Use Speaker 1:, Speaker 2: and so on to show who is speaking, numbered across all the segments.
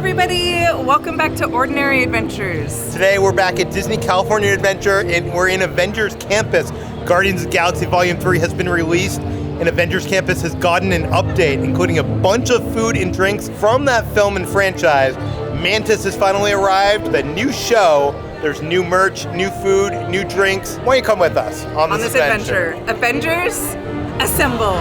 Speaker 1: everybody, welcome back to Ordinary Adventures.
Speaker 2: Today we're back at Disney California Adventure and we're in Avengers Campus. Guardians of the Galaxy Volume 3 has been released and Avengers Campus has gotten an update, including a bunch of food and drinks from that film and franchise. Mantis has finally arrived, the new show. There's new merch, new food, new drinks. Why don't you come with us on this adventure?
Speaker 1: Avengers, assemble.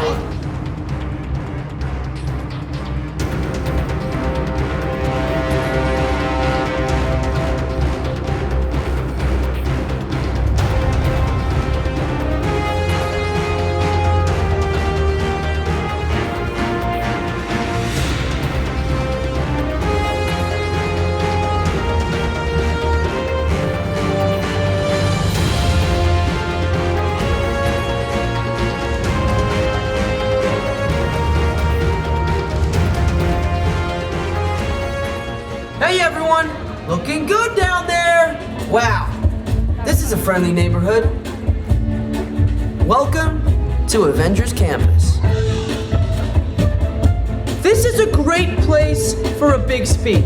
Speaker 3: Hey everyone! Looking good down there! Wow, this is a friendly neighborhood. Welcome to Avengers Campus. This is a great place for a big speech.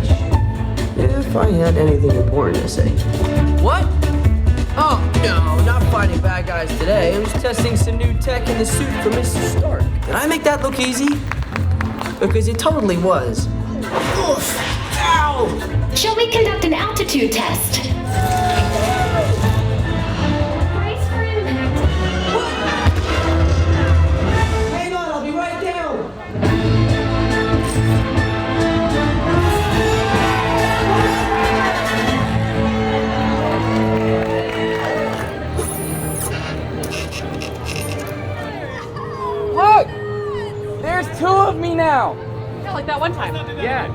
Speaker 3: If I had anything important to say. What? Oh, no, not fighting bad guys today. I'm just testing some new tech in the suit for Mr. Stark. Did I make that look easy? Because it totally was. Oof! Ow!
Speaker 4: Shall we conduct an altitude test? Brace for impact.
Speaker 3: Hang on, I'll be right down.
Speaker 5: Look! There's two of me now!
Speaker 6: Yeah, like that one time.
Speaker 5: Yeah.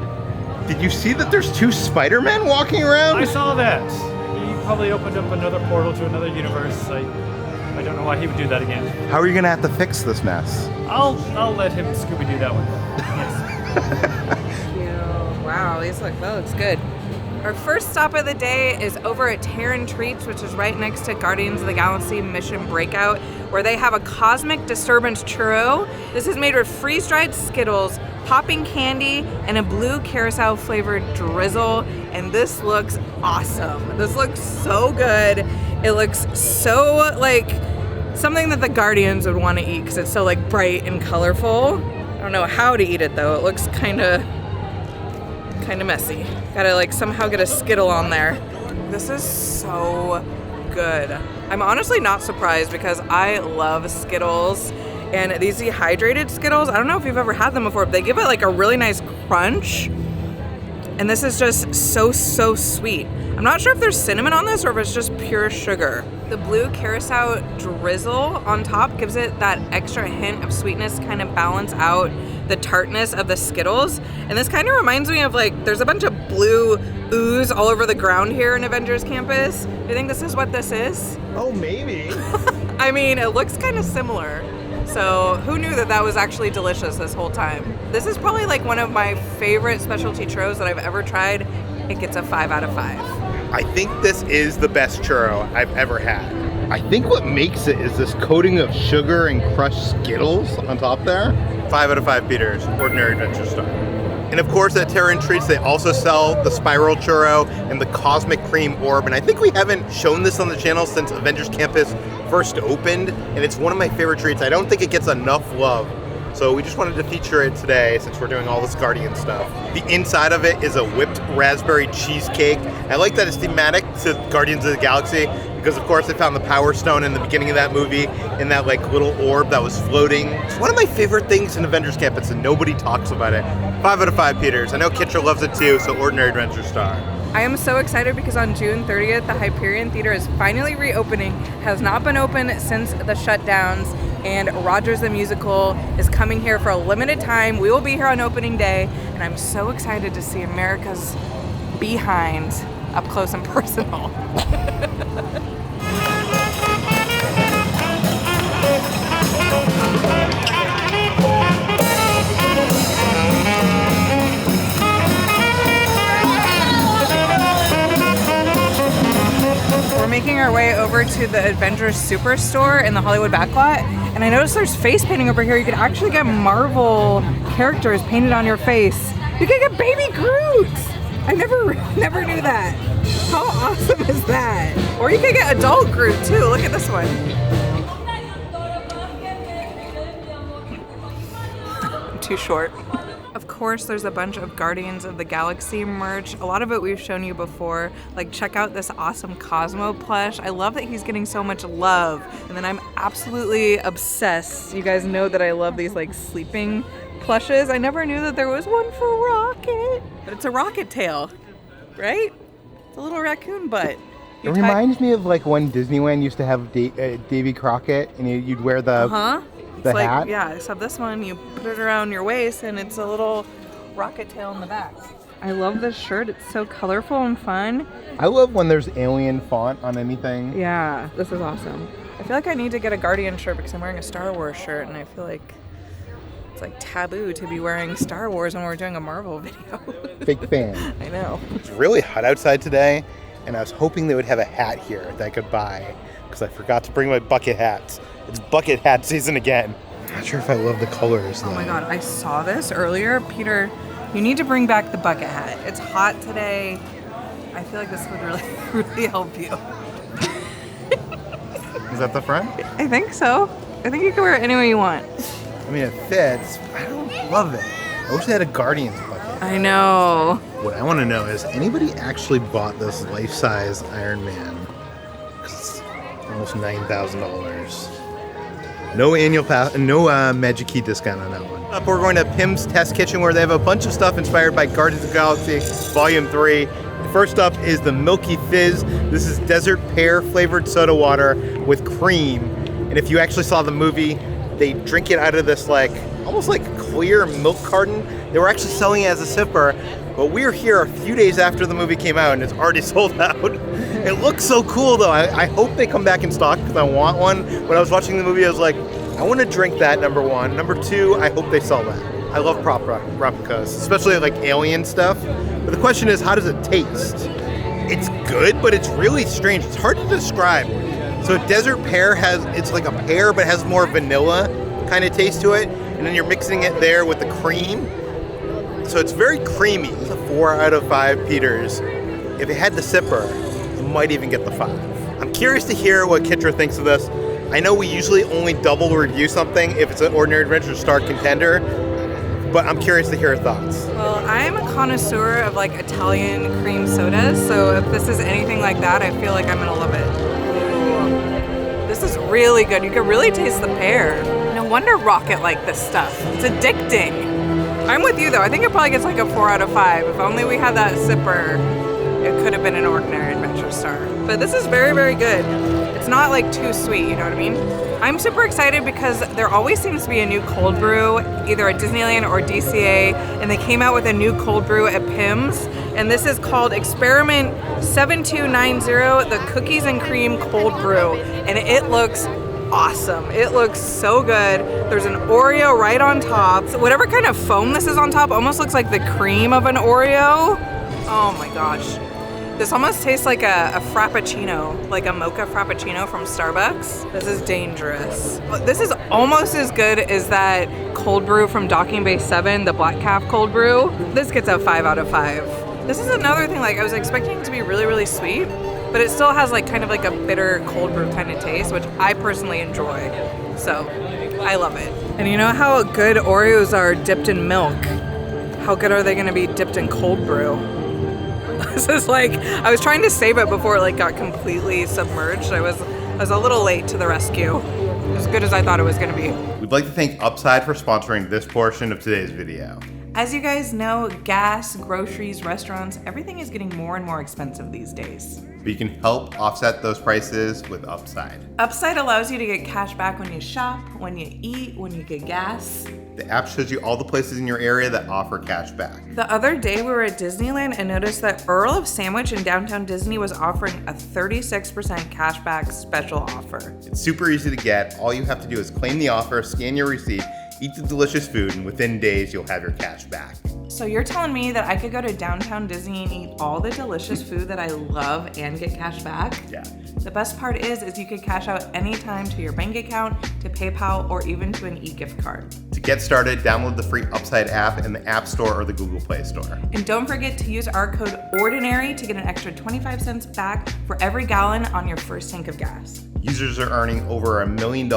Speaker 2: Did you see that there's two Spider-Men walking around?
Speaker 7: I saw that. He probably opened up another portal to another universe. I don't know why he would do that again.
Speaker 2: How are you gonna have to fix this mess?
Speaker 7: I'll let him Scooby-Doo that one. Yes.
Speaker 1: Wow, that looks good. Our first stop of the day is over at Terran Treats, which is right next to Guardians of the Galaxy Mission Breakout, where they have a cosmic Disturbance Churro. This is made with freeze-dried Skittles, popping candy, and a blue carousel flavored drizzle, and this looks awesome. This looks so good. It looks so like something that the Guardians would want to eat because it's so like bright and colorful. I don't know how to eat it though. It looks kind of messy. Gotta like somehow get a Skittle on there. This is so good. I'm honestly not surprised because I love Skittles. And these dehydrated Skittles, I don't know if you've ever had them before, but they give it like a really nice crunch. And this is just so sweet. I'm not sure if there's cinnamon on this or if it's just pure sugar. The blue carousel drizzle on top gives it that extra hint of sweetness to kind of balance out the tartness of the Skittles. And this kind of reminds me of like, there's a bunch of blue ooze all over the ground here in Avengers Campus. Do you think this is what this is?
Speaker 2: Oh, maybe.
Speaker 1: I mean, it looks kind of similar. So who knew that was actually delicious this whole time? This is probably like one of my favorite specialty churros that I've ever tried. It gets a 5 out of 5.
Speaker 2: I think this is the best churro I've ever had. I think what makes it is this coating of sugar and crushed Skittles on top there. 5 out of 5 Peters, Ordinary Adventure Star. And of course at Terran Treats they also sell the Spiral Churro and the Cosmic Cream Orb. And I think we haven't shown this on the channel since Avengers Campus first opened. And it's one of my favorite treats. I don't think it gets enough love. So we just wanted to feature it today since we're doing all this Guardian stuff. The inside of it is a whipped raspberry cheesecake. I like that it's thematic to Guardians of the Galaxy because of course I found the Power Stone in the beginning of that movie in that like little orb that was floating. It's one of my favorite things in Avengers Campus and nobody talks about it. 5 out of 5 Peters. I know Kitra loves it too, so Ordinary Adventure Star.
Speaker 1: I am so excited because on June 30th, the Hyperion Theater is finally reopening, has not been open since the shutdowns, and Rogers the Musical is coming here for a limited time. We will be here on opening day, and I'm so excited to see America's behind up close and personal. We're making our way over to the Avengers Superstore in the Hollywood backlot, and I noticed there's face painting over here. You can actually get Marvel characters painted on your face. You can get Baby Groot! I never knew that. How awesome is that? Or you could get adult Groot too. Look at this one. I'm too short. Of course, there's a bunch of Guardians of the Galaxy merch. A lot of it we've shown you before. Like, check out this awesome Cosmo plush. I love that he's getting so much love. And then I'm absolutely obsessed. You guys know that I love these like sleeping plushes. I never knew that there was one for Rocket. But it's a rocket tail, right? It's a little raccoon butt.
Speaker 2: It reminds me of like when Disneyland used to have Davy Crockett, and you'd wear the hat.
Speaker 1: Yeah, so this one, you put it around your waist and it's a little rocket tail in the back. I love this shirt. It's so colorful and fun.
Speaker 2: I love when there's alien font on anything.
Speaker 1: Yeah, this is awesome. I feel like I need to get a Guardian shirt because I'm wearing a Star Wars shirt and I feel like it's like taboo to be wearing Star Wars when we're doing a Marvel video.
Speaker 2: Big fan.
Speaker 1: I know.
Speaker 2: It's really hot outside today, and I was hoping they would have a hat here that I could buy because I forgot to bring my bucket hats. It's bucket hat season again. I'm not sure if I love the colors though.
Speaker 1: Oh my god, I saw this earlier. Peter, you need to bring back the bucket hat. It's hot today. I feel like this would really help you.
Speaker 2: Is that the front?
Speaker 1: I think so. I think you can wear it any way you want.
Speaker 2: I mean, it fits. I don't love it. I wish they had a Guardians bucket.
Speaker 1: I know.
Speaker 2: What I want to know is, anybody actually bought this life-size Iron Man? 'Cause it's almost $9,000. No annual pass, no Magic Key discount on that one. Up, we're going to Pym's Test Kitchen, where they have a bunch of stuff inspired by Guardians of the Galaxy Volume 3. First up is the Milky Fizz. This is desert pear flavored soda water with cream. And if you actually saw the movie, they drink it out of this like almost like clear milk carton. They were actually selling it as a sipper, but we're here a few days after the movie came out and it's already sold out. It looks so cool though. I hope they come back in stock because I want one. When I was watching the movie, I was like, I want to drink that, number one. Number two, I hope they sell that. I love prop replicas, especially like alien stuff. But the question is, how does it taste? It's good, but it's really strange. It's hard to describe. So desert pear it's like a pear, but it has more vanilla kind of taste to it. And then you're mixing it there with the cream. So it's very creamy. It's a 4 out of 5 Peters. If it had the sipper, it might even get the 5. I'm curious to hear what Kitra thinks of this. I know we usually only double review something if it's an Ordinary Adventure Star contender, but I'm curious to hear her thoughts.
Speaker 1: Well, I'm a connoisseur of like Italian cream sodas, so if this is anything like that, I feel like I'm gonna love it. Ooh. This is really good. You can really taste the pear. No wonder Rocket liked this stuff. It's addicting. I'm with you though. I think it probably gets like a 4 out of 5. If only we had that sipper, it could have been an Ordinary Adventure Star. But this is very, very good. It's not like too sweet, you know what I mean? I'm super excited because there always seems to be a new cold brew, either at Disneyland or DCA, and they came out with a new cold brew at Pym's, and this is called Experiment 7290, the Cookies and Cream Cold Brew, and it looks awesome. It looks so good. There's an Oreo right on top. So whatever kind of foam this is on top almost looks like the cream of an Oreo. Oh my gosh. This almost tastes like a frappuccino, like a mocha frappuccino from Starbucks. This is dangerous. This is almost as good as that cold brew from Docking Bay 7, the Black Calf cold brew. This gets a 5 out of 5. This is another thing, like I was expecting it to be really, really sweet, but it still has like kind of like a bitter cold brew kind of taste, which I personally enjoy. So I love it. And you know how good Oreos are dipped in milk? How good are they gonna be dipped in cold brew? This is like, I was trying to save it before it like got completely submerged. I was a little late to the rescue. As good as I thought it was gonna be.
Speaker 2: We'd like to thank Upside for sponsoring this portion of today's video.
Speaker 1: As you guys know, gas, groceries, restaurants, everything is getting more and more expensive these days.
Speaker 2: But you can help offset those prices with Upside.
Speaker 1: Upside allows you to get cash back when you shop, when you eat, when you get gas.
Speaker 2: The app shows you all the places in your area that offer cash back.
Speaker 1: The other day we were at Disneyland and noticed that Earl of Sandwich in downtown Disney was offering a 36% cashback special offer.
Speaker 2: It's super easy to get. All you have to do is claim the offer, scan your receipt, eat the delicious food, and within days you'll have your cash back.
Speaker 1: So you're telling me that I could go to downtown Disney and eat all the delicious food that I love and get cash back?
Speaker 2: Yeah.
Speaker 1: The best part is you could cash out anytime to your bank account, to PayPal, or even to an e-gift card.
Speaker 2: To get started, download the free Upside app in the App Store or the Google Play Store.
Speaker 1: And don't forget to use our code ORDINARY to get an extra 25 cents back for every gallon on your first tank of gas.
Speaker 2: Users are earning over $1 million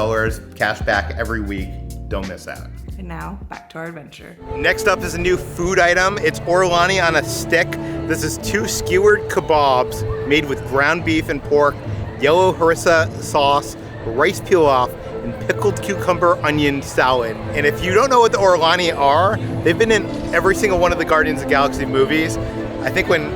Speaker 2: cash back every week. Don't miss out.
Speaker 1: And now, back to our adventure.
Speaker 2: Next up is a new food item. It's Orloni on a stick. This is 2 skewered kebabs made with ground beef and pork, yellow harissa sauce, rice pilaf, and pickled cucumber onion salad. And if you don't know what the Orloni are, they've been in every single one of the Guardians of the Galaxy movies. I think when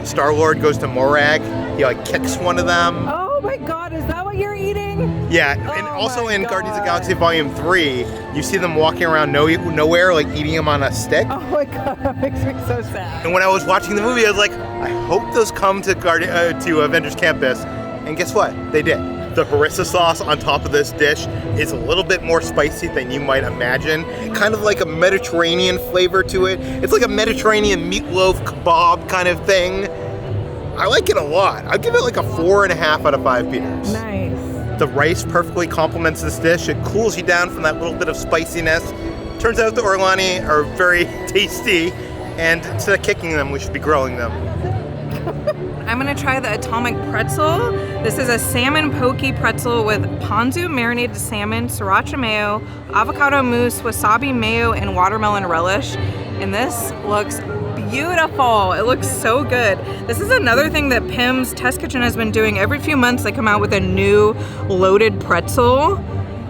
Speaker 2: Star-Lord goes to Morag, he like kicks one of them.
Speaker 1: Oh my God, is that what you're eating?
Speaker 2: Yeah, and also in Guardians of the Galaxy Volume 3, you see them walking around nowhere, like eating them on a stick.
Speaker 1: Oh my God, that makes me so sad.
Speaker 2: And when I was watching the movie, I was like, I hope those come to Avengers Campus. And guess what? They did. The harissa sauce on top of this dish is a little bit more spicy than you might imagine. Kind of like a Mediterranean flavor to it. It's like a Mediterranean meatloaf kebab kind of thing. I like it a lot. I'd give it like a 4.5 out of 5 Peters.
Speaker 1: Nice.
Speaker 2: The rice perfectly complements this dish. It cools you down from that little bit of spiciness. Turns out the Orloni are very tasty, and instead of kicking them, we should be grilling them.
Speaker 1: I'm gonna try the Atomic Pretzel. This is a salmon poke pretzel with ponzu marinated salmon, sriracha mayo, avocado mousse, wasabi mayo, and watermelon relish. And this looks beautiful. It looks so good. This is another thing that Pym's Test Kitchen has been doing. Every few months they come out with a new loaded pretzel,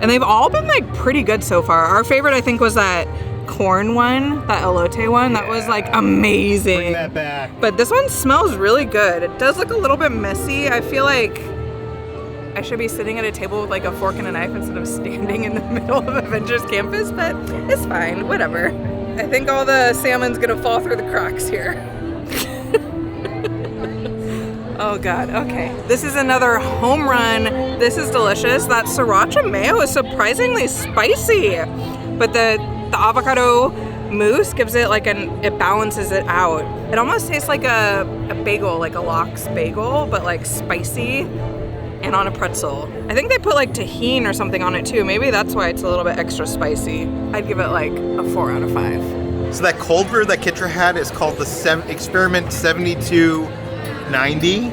Speaker 1: and they've all been like pretty good so far. Our favorite, I think, was that corn one, that elote one. That was like amazing.
Speaker 2: Bring that back.
Speaker 1: But this one smells really good. It does look a little bit messy. I feel like I should be sitting at a table with like a fork and a knife instead of standing in the middle of Avengers Campus, but it's fine, whatever. I think all the salmon's gonna fall through the cracks here. Oh God, okay. This is another home run. This is delicious. That sriracha mayo is surprisingly spicy, but the avocado mousse gives it like it balances it out. It almost tastes like a bagel, like a lox bagel, but like spicy and on a pretzel. I think they put like tahini or something on it too. Maybe that's why it's a little bit extra spicy. I'd give it like a 4 out of 5.
Speaker 2: So that cold brew that Kitra had is called the Experiment 7290.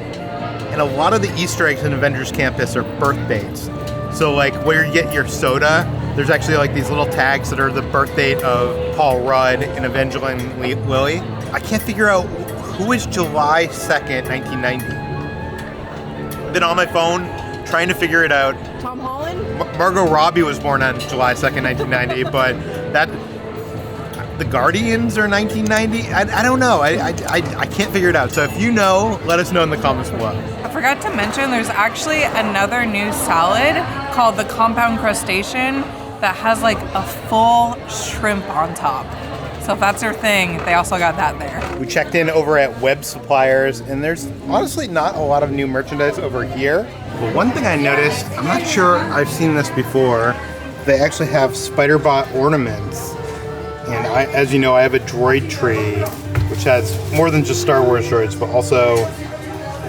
Speaker 2: And a lot of the Easter eggs in Avengers Campus are birth dates. So like where you get your soda, there's actually like these little tags that are the birth date of Paul Rudd and Evangeline Lilly. I can't figure out who is July 2nd, 1990. I've been on my phone trying to figure it out.
Speaker 1: Tom Holland?
Speaker 2: Margot Robbie was born on July 2nd, 1990, but the Guardians are 1990? I don't know. I can't figure it out. So if you know, let us know in the comments below.
Speaker 1: I forgot to mention there's actually another new salad called the Compound Crustacean that has like a full shrimp on top. So if that's your thing, they also got that there.
Speaker 2: We checked in over at Web Suppliers, and there's honestly not a lot of new merchandise over here. But one thing I noticed, I'm not sure I've seen this before, they actually have Spider-Bot ornaments. And as you know, I have a droid tree, which has more than just Star Wars droids, but also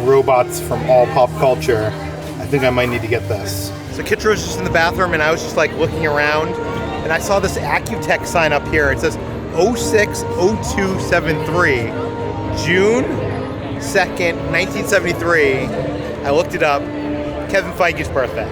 Speaker 2: robots from all pop culture. I think I might need to get this. So Kitra was just in the bathroom, and I was just like looking around, and I saw this Accutech sign up here. It says 060273, June 2nd, 1973. I looked it up, Kevin Feige's birthday.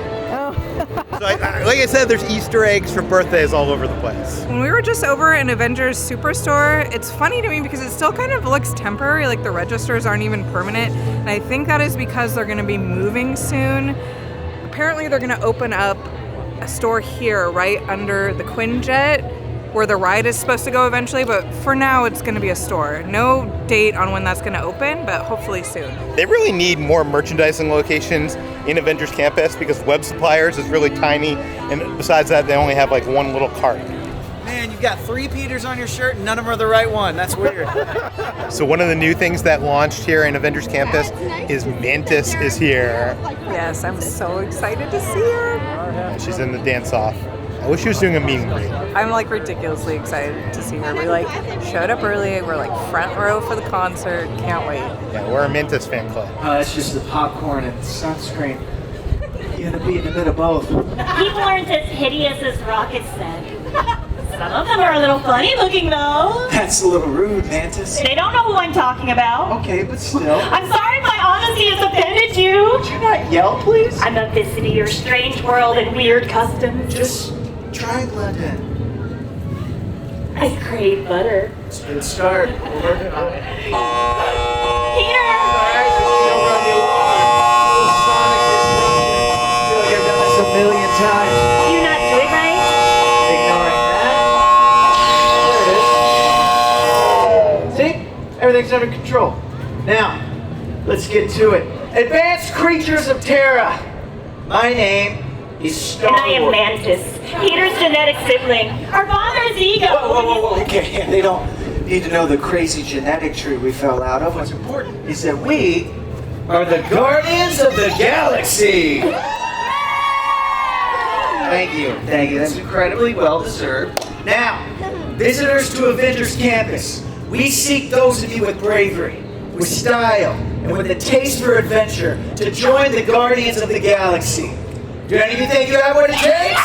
Speaker 2: So like I said, there's Easter eggs for birthdays all over the place.
Speaker 1: When we were just over in Avengers Superstore, it's funny to me because it still kind of looks temporary, like the registers aren't even permanent. And I think that is because they're gonna be moving soon. Apparently they're gonna open up a store here right under the Quinjet where the ride is supposed to go eventually, but for now it's gonna be a store. No date on when that's gonna open, but hopefully soon.
Speaker 2: They really need more merchandising locations in Avengers Campus because Web Suppliers is really tiny, and besides that, they only have like one little cart.
Speaker 5: Man, you've got 3 Peters on your shirt and none of them are the right one. That's weird.
Speaker 2: So one of the new things that launched here in Avengers Campus is Mantis is here.
Speaker 1: Yes, I'm so excited to see her.
Speaker 2: She's in the dance-off. I wish she was doing a meet and greet.
Speaker 1: I'm like ridiculously excited to see her. We like showed up early. We're like front row for the concert. Can't wait.
Speaker 2: Yeah, we're a Mantis fan club.
Speaker 5: It's just the popcorn and sunscreen. You gotta be in a bit of both.
Speaker 6: People aren't as hideous as Rocket said. Some of them are a little funny looking though.
Speaker 5: That's a little rude, Mantis.
Speaker 6: They don't know who I'm talking about.
Speaker 5: Okay, but still.
Speaker 6: I'm sorry if my honesty has offended you.
Speaker 5: Would you not yell, please?
Speaker 6: I'm a visitor to your strange world and weird customs.
Speaker 5: Just try and blend in.
Speaker 6: I crave butter.
Speaker 5: It's a good start. We're working on it.
Speaker 6: Peter!
Speaker 5: Alright, don't run the alarm. Little sonic disruption. I feel like I've done this a million times.
Speaker 6: Do you not do it right?
Speaker 5: Ignoring that. There it is. See? Everything's under control. Now, let's get to it. Advanced creatures of Terra. My name is Star
Speaker 6: And I am
Speaker 5: Wars.
Speaker 6: Mantis, Peter's genetic sibling. Our father's ego.
Speaker 5: Whoa. Okay, they don't need to know the crazy genetic tree we fell out of. What's important is that we are the Guardians of the Galaxy. Thank you. That's incredibly well deserved. Now, visitors to Avengers Campus, we seek those of you with bravery, with style, and with a taste for adventure to join the Guardians of the Galaxy. Do any of you think you have what it takes?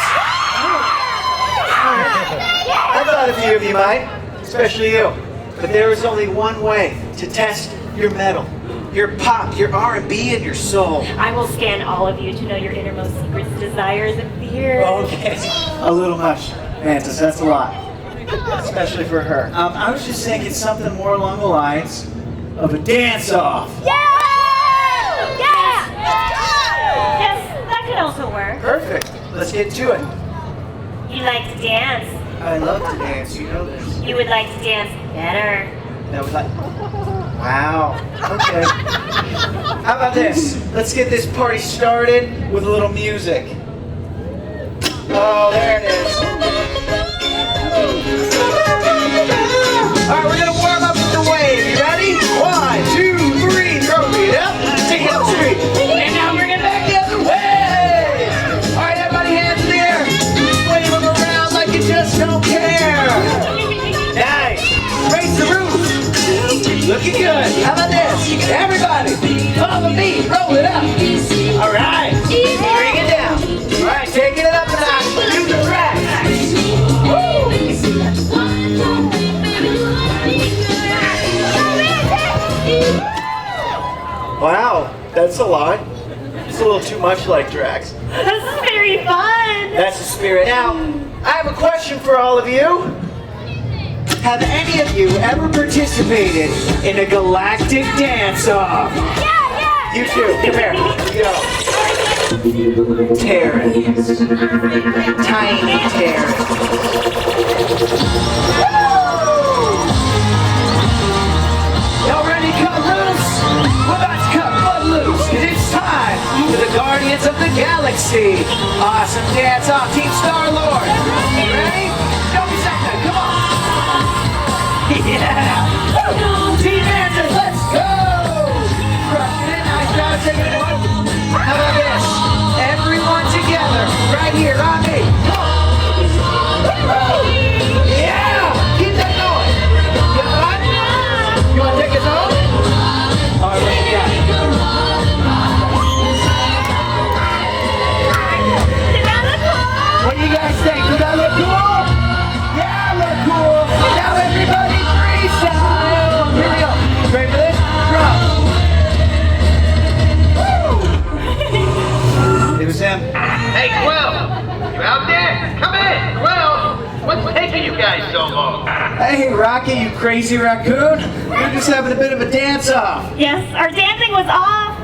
Speaker 5: I thought a few of you might, especially you. But there is only one way to test your mettle, your pop, your R&B, and your soul.
Speaker 6: I will scan all of you to know your innermost secrets, desires, and fears.
Speaker 5: Okay, a little much, Mantis, that's a lot. Especially for her. I was just thinking something more along the lines of a dance-off.
Speaker 6: Yes, that could also work.
Speaker 5: Perfect, let's get to it.
Speaker 6: You like to dance.
Speaker 5: I love to dance, you know this.
Speaker 6: You would like to dance better.
Speaker 5: That was like, wow, okay. How about this? Let's get this party started with a little music. Oh, there it is. All right, we're gonna warm up with the wave. You ready? 1, 2, 3, throw it up, take it up the street. And now bring it back the other way. All right, everybody hands in the air. Wave them around like you just don't care. Nice. Raise the roof. Looking good. How about this? Everybody, follow me. Roll it up. All right. Bring it down. All right, taking it up a notch. Do the track. Woo. Wow, that's a lot. It's a little too much like Drax.
Speaker 6: This is very fun.
Speaker 5: That's the spirit. Now, I have a question for all of you. Have any of you ever participated in a galactic dance-off?
Speaker 6: Yeah.
Speaker 5: You too. Come here. Go. Terran. Tiny Terran. Y'all ready to cut loose? We're about to cut blood loose, because it's time for the Guardians of the Galaxy. Awesome dance-off, Team Star-Lord. Ready? Show me something. Come on. Yeah! Team Mantis, let's go! Crushing it, nice job taking it one. How about this? Everyone together, right here on me. Yeah! Keep that going. You fun? You want to take us home? All right, what do you got? What do you guys think? Does that look cool? Yeah, look cool. Now everybody freestyle. Here we go. Ready for this? Drum. Woo! It was him.
Speaker 8: Hey, Quill! You out there? Come in! Quill! What's taking you guys so long?
Speaker 5: Hey, Rocky, you crazy raccoon. We're just having a bit of a dance-off.
Speaker 6: Yes, our dancing was off.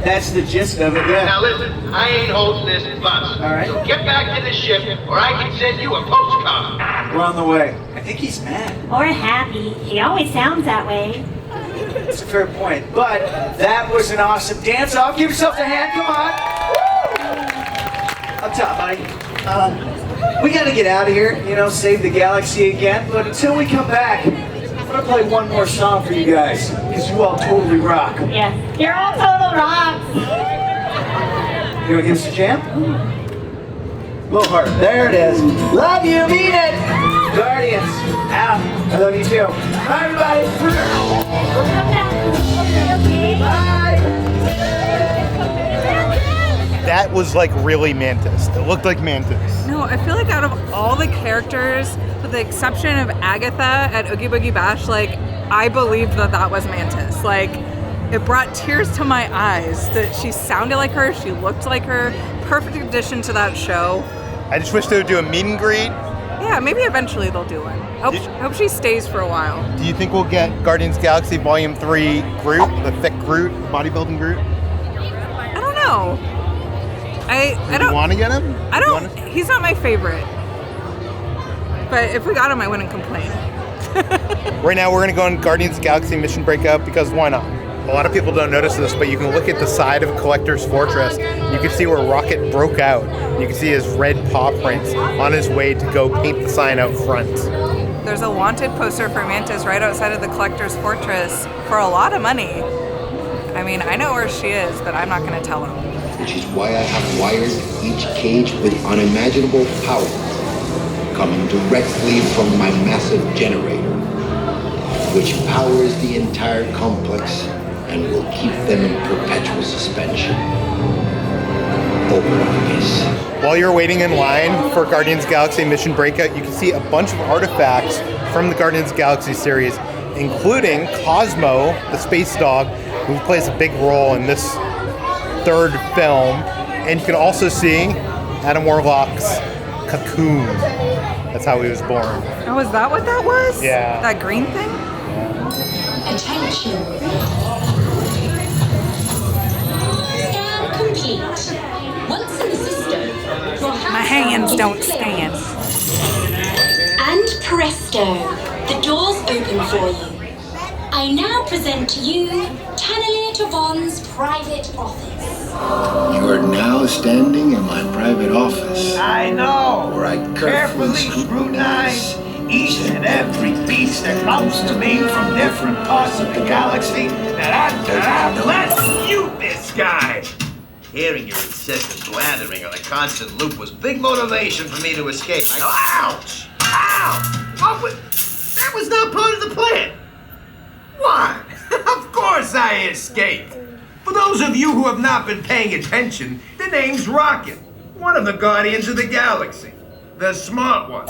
Speaker 5: That's the gist of it,
Speaker 8: Now
Speaker 5: yeah.
Speaker 8: listen, I ain't holding this bus.
Speaker 5: All right.
Speaker 8: So get back to the ship, or I can send you a postcard.
Speaker 5: We're on the way. I think he's mad.
Speaker 6: Or happy. He always sounds that way.
Speaker 5: That's a fair point. But that was an awesome dance-off. Give yourself a hand, come on. Woo! Up top, buddy. We gotta get out of here, save the galaxy again. But until we come back, I'm gonna play one more song for you guys, because you all totally rock.
Speaker 6: Yes. You're all total rocks.
Speaker 5: You wanna give us a jam? Little heart. There it is. Love you, mean it. Guardians, out. I love you too. Bye, everybody. Bye.
Speaker 2: That was like really Mantis. It looked like Mantis.
Speaker 1: No, I feel like out of all the characters, with the exception of Agatha at Oogie Boogie Bash, like, I believed that was Mantis. Like, it brought tears to my eyes that she sounded like her, she looked like her. Perfect addition to that show.
Speaker 2: I just wish they would do a meet and greet.
Speaker 1: Yeah, maybe eventually they'll do one. Hope she stays for a while.
Speaker 2: Do you think we'll get Guardians of the Galaxy Volume 3 Groot, the thick Groot, bodybuilding Groot?
Speaker 1: I don't know. I don't
Speaker 2: want to get him?
Speaker 1: He's not my favorite. But if we got him, I wouldn't complain.
Speaker 2: Right now, we're going to go on Guardians of the Galaxy Mission Breakout because why not? A lot of people don't notice this, but you can look at the side of Collector's Fortress. You can see where Rocket broke out. You can see his red paw prints on his way to go paint the sign out front.
Speaker 1: There's a wanted poster for Mantis right outside of the Collector's Fortress for a lot of money. I mean, I know where she is, but I'm not going to tell him.
Speaker 9: Which is why I have wired each cage with unimaginable power coming directly from my massive generator, which powers the entire complex and will keep them in perpetual suspension.
Speaker 2: While you're waiting in line for Guardians of the Galaxy Mission Breakout, you can see a bunch of artifacts from the Guardians of the Galaxy series, including Cosmo, the space dog, who plays a big role in this third film. And you can also see Adam Warlock's cocoon. That's how he was born.
Speaker 1: Oh, is that what that was?
Speaker 2: Yeah.
Speaker 1: That green thing?
Speaker 4: Attention. Scan complete. Once in the system, your
Speaker 1: My hands don't scan.
Speaker 4: And presto, the doors open for you. I now present to you Tannelia Tavon's private office.
Speaker 9: You are now standing in my private office.
Speaker 5: I know.
Speaker 9: Where I
Speaker 5: carefully scrutinize each and every piece that comes to me from different parts of the galaxy Let's mute this guy.
Speaker 8: Hearing your incessant blathering on a constant loop was big motivation for me to escape. Ouch! Ow! That was not part of the plan. What? Of course I escaped. For those of you who have not been paying attention, the name's Rocket, one of the Guardians of the Galaxy, the smart one.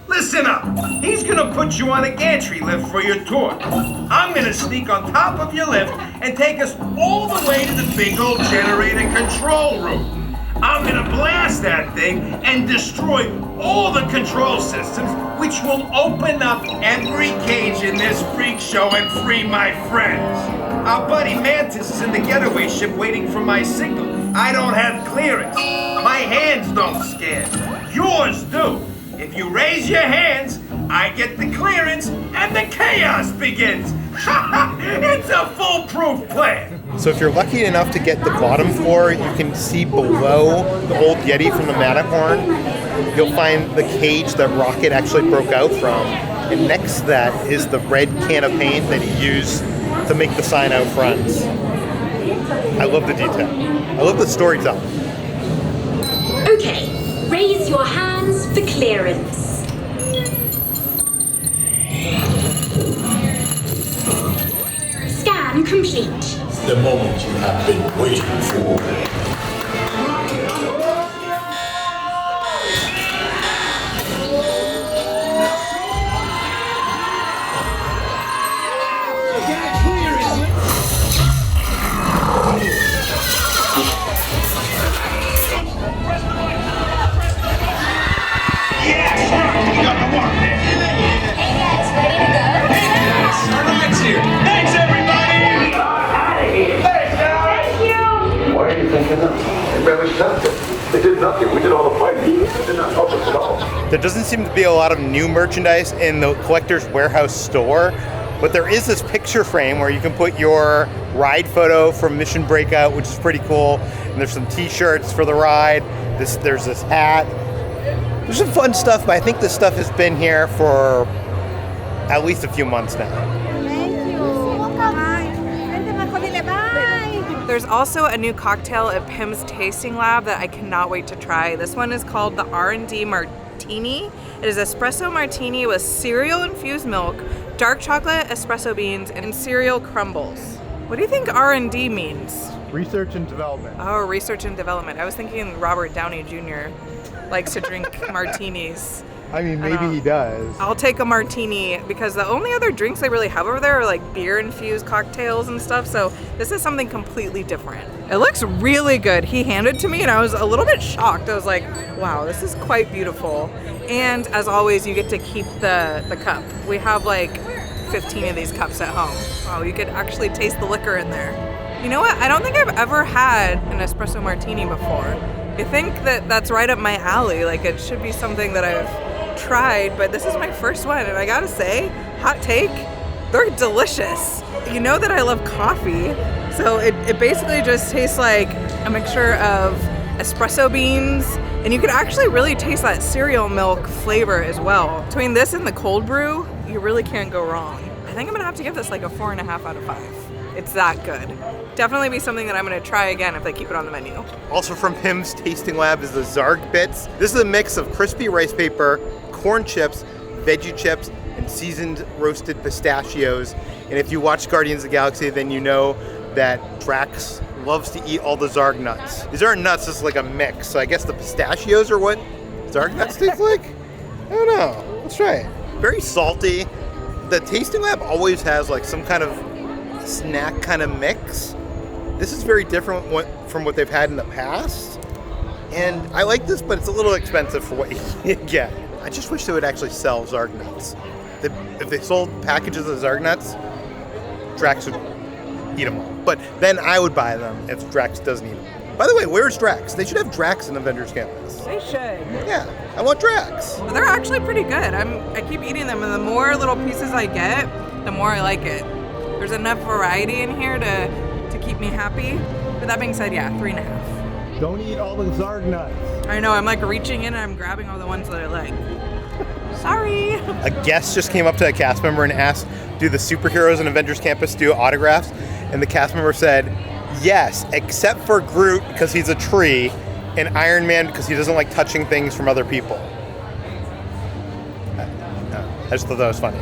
Speaker 8: Listen up. He's gonna put you on a gantry lift for your tour. I'm gonna sneak on top of your lift and take us all the way to the big old generator control room. I'm gonna blast that thing and destroy all the control systems, which will open up every cage in this freak show and free my friends. Our buddy Mantis is in the getaway ship waiting for my signal. I don't have clearance. My hands don't scan. Yours do. If you raise your hands, I get the clearance and the chaos begins. It's a foolproof plan.
Speaker 2: So if you're lucky enough to get the bottom floor, you can see below the old Yeti from the Matterhorn. You'll find the cage that Rocket actually broke out from. And next to that is the red can of paint that he used to make the sign out front. I love the detail. I love the storytelling.
Speaker 4: Okay, raise your hands for clearance. Scan complete.
Speaker 10: The moment you have been waiting for.
Speaker 5: Thanks, everybody! Thanks, guys! Thank you!
Speaker 11: Why are you thinking that? They barely stopped it. They did nothing. We did all the fighting. They did not help us at all.
Speaker 2: There doesn't seem to be a lot of new merchandise in the Collector's Warehouse store, but there is this picture frame where you can put your ride photo from Mission Breakout, which is pretty cool. And there's some t-shirts for the ride. There's this hat. There's some fun stuff, but I think this stuff has been here for at least a few months now.
Speaker 1: There's also a new cocktail at Pym's Tasting Lab that I cannot wait to try. This one is called the R&D Martini. It is espresso martini with cereal-infused milk, dark chocolate espresso beans, and cereal crumbles. What do you think R&D means?
Speaker 2: Research and development.
Speaker 1: Oh, research and development. I was thinking Robert Downey Jr. likes to drink martinis.
Speaker 2: I mean, maybe he does.
Speaker 1: I'll take a martini because the only other drinks they really have over there are like beer-infused cocktails and stuff, so this is something completely different. It looks really good. He handed it to me and I was a little bit shocked. I was like, wow, this is quite beautiful. And as always, you get to keep the cup. We have like 15 of these cups at home. Wow, you could actually taste the liquor in there. You know what? I don't think I've ever had an espresso martini before. I think that that's right up my alley. Like, it should be something that I've tried, but this is my first one, and I gotta say, hot take, they're delicious. You know that I love coffee, so it basically just tastes like a mixture of espresso beans, and you can actually really taste that cereal milk flavor as well. Between this and the cold brew, you really can't go wrong. I think I'm gonna have to give this like a 4.5 out of 5. It's that good. Definitely be something that I'm gonna try again if they keep it on the menu.
Speaker 2: Also from Pym's Tasting Lab is the Zarg-Bits. This is a mix of crispy rice paper, corn chips, veggie chips, and seasoned roasted pistachios. And if you watch Guardians of the Galaxy, then you know that Drax loves to eat all the Zarg nuts. These aren't nuts, it's like a mix. So I guess the pistachios are what Zarg nuts taste like? I don't know. Let's try it. Very salty. The Tasting Lab always has like some kind of snack kind of mix. This is very different from what they've had in the past. And I like this, but it's a little expensive for what you get. I just wish they would actually sell Zarg nuts. If they sold packages of Zarg nuts, Drax would eat them all. But then I would buy them if Drax doesn't eat them. By the way, where's Drax? They should have Drax in Avengers Campus.
Speaker 1: They should.
Speaker 2: Yeah, I want Drax.
Speaker 1: But they're actually pretty good. I keep eating them, and the more little pieces I get, the more I like it. There's enough variety in here to keep me happy. But that being said, yeah, 3.5.
Speaker 2: Don't eat all the Zarg nuts.
Speaker 1: I know, I'm like reaching in and I'm grabbing all the ones that I like. Sorry.
Speaker 2: A guest just came up to a cast member and asked, do the superheroes in Avengers Campus do autographs? And the cast member said, yes, except for Groot because he's a tree, and Iron Man because he doesn't like touching things from other people. I just thought that was funny.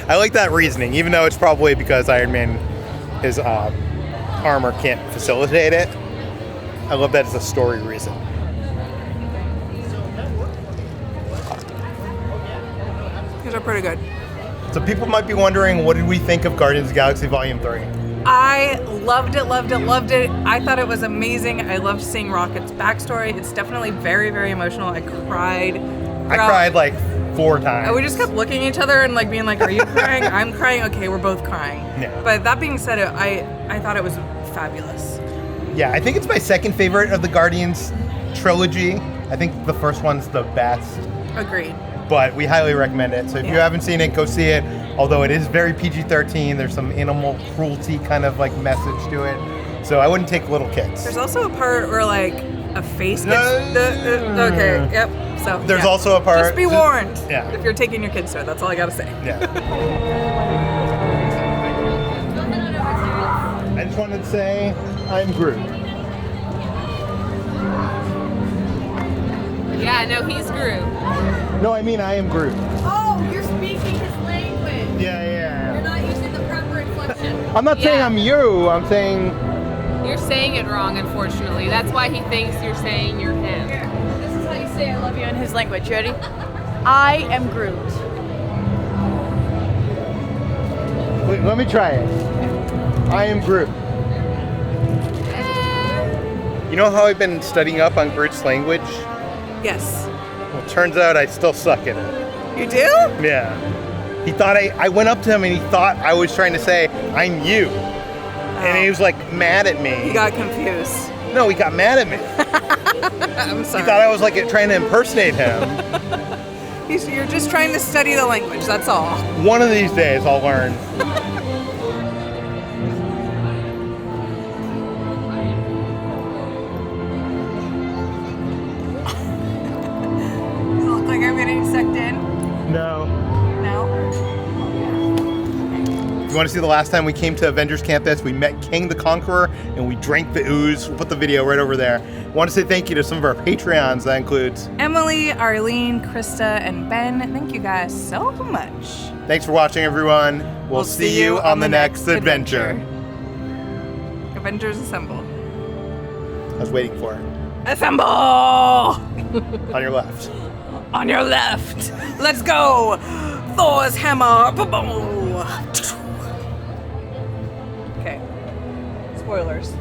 Speaker 2: I like that reasoning, even though it's probably because Iron Man, his armor can't facilitate it. I love that as a story reason.
Speaker 1: These are pretty good.
Speaker 2: So people might be wondering, what did we think of Guardians of the Galaxy Volume 3?
Speaker 1: I loved it, loved it, loved it. I thought it was amazing. I loved seeing Rocket's backstory. It's definitely very, very emotional. I cried.
Speaker 2: I cried like 4 times.
Speaker 1: We just kept looking at each other and like being like, are you crying? I'm crying. Okay, we're both crying.
Speaker 2: Yeah.
Speaker 1: But that being said, I thought it was fabulous.
Speaker 2: Yeah, I think it's my second favorite of the Guardians trilogy. I think the first one's the best.
Speaker 1: Agreed.
Speaker 2: But we highly recommend it. So if you haven't seen it, go see it. Although it is very PG-13, there's some animal cruelty kind of like message to it. So I wouldn't take little kids.
Speaker 1: There's also a part where like a face gets okay, yep. So
Speaker 2: there's also a part.
Speaker 1: Just be warned.
Speaker 2: Yeah.
Speaker 1: If you're taking your kids to it, that's all I gotta say.
Speaker 2: Yeah. I just wanted to say I'm Groot.
Speaker 12: Yeah, no, he's Groot.
Speaker 2: No, I mean I am Groot.
Speaker 12: Oh, you're speaking his language.
Speaker 2: Yeah.
Speaker 12: You're not using the proper inflection.
Speaker 2: I'm not saying I'm you. I'm saying.
Speaker 12: You're saying it wrong, unfortunately. That's why he thinks you're saying you're him.
Speaker 13: Here, this is how you say I love you in his language. You ready? I am Groot.
Speaker 2: Wait, let me try it. I am Groot. You know how I've been studying up on Groot's language?
Speaker 1: Yes.
Speaker 2: Well, turns out I still suck at it.
Speaker 1: You do?
Speaker 2: Yeah. He thought I went up to him and he thought I was trying to say, I'm you. And he was like mad at me.
Speaker 1: He got confused.
Speaker 2: No, he got mad at me.
Speaker 1: I'm sorry.
Speaker 2: He thought I was like trying to impersonate him.
Speaker 1: You're just trying to study the language, that's all.
Speaker 2: One of these days I'll learn.
Speaker 1: You look like I'm getting sucked in.
Speaker 2: No.
Speaker 1: No?
Speaker 2: You want to see the last time we came to Avengers Campus? We met King the Conqueror and we drank the ooze. We'll put the video right over there. I want to say thank you to some of our Patreons. That includes
Speaker 1: Emily, Arlene, Krista, and Ben. Thank you guys so much.
Speaker 2: Thanks for watching, everyone. We'll see you on the next adventure.
Speaker 1: Avengers Assemble.
Speaker 2: I was waiting for it.
Speaker 1: Assemble!
Speaker 2: On your left.
Speaker 1: On your left. Let's go. Thor's hammer. Boom. Okay. Spoilers.